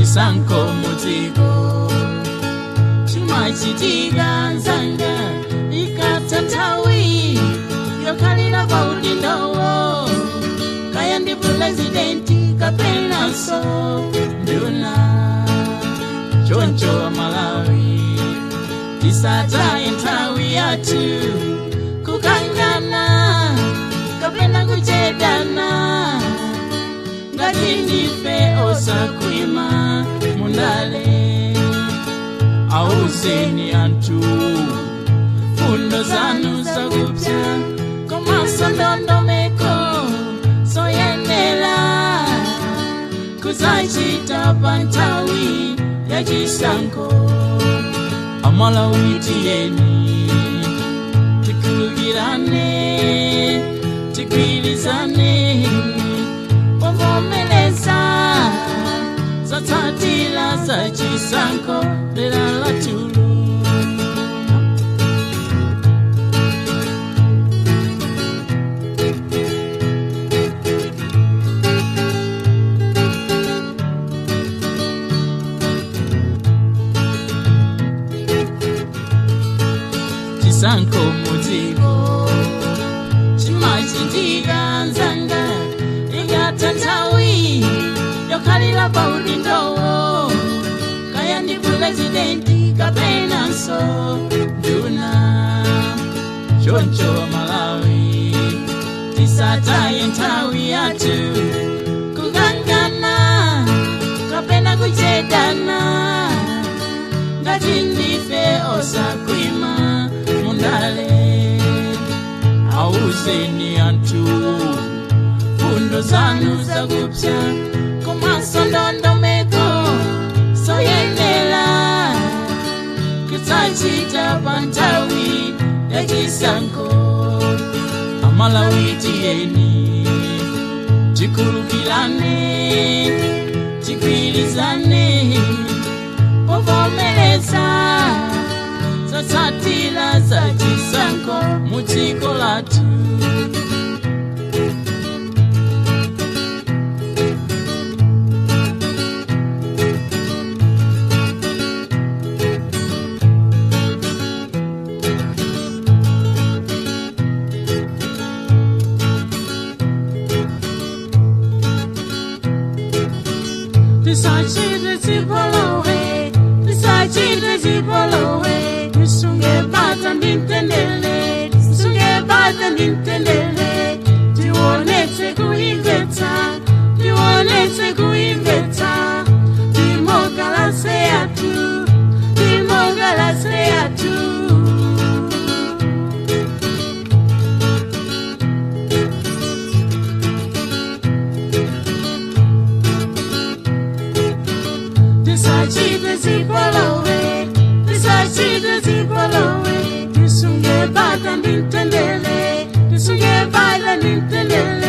chisankho mudziko chimachitika nzanga ikatha nthawi yokhalira pa udindowo kaya ndi pulezidenti kapenanso nduna choncho Malawi tisataye nthawi yathu kukangana kapena kuchedana ngati ndife osakhwima mundale auzeni anthu fundo zanu zakupsa komanso ndondomeko zoyenera kuzachita pa nthawi ya chisankho Amalawi tiyeni tikhululukirane tigwirizane povomereza zotsatira za chisankho dera lathu chisankho mudziko chimachitika nzanga ikatha nthawi yokhalira pa udindowo kaya ndi pulezidenti kapenanso nduna choncho Malawi tisataye nthawi yathu kukangana kapena kuchedana ngati ndife osakhwima mundale auzeni anthu fundo zanu zakupsa komanso ndondomeko zoyenera kuzachita pa nthawi ya chisankho Amalawi tiyeni tikhululukirane tigwirizane povomereza zotsatira za chisankho mudziko lathu tisachite chipolowe tisachite chipolowe tisunge bata ndi mtendere tisunge bata ndi mtendere tionetse kuimvetsa demokrasi yathu tisachite chipolowe tisunge bata ndi mtendere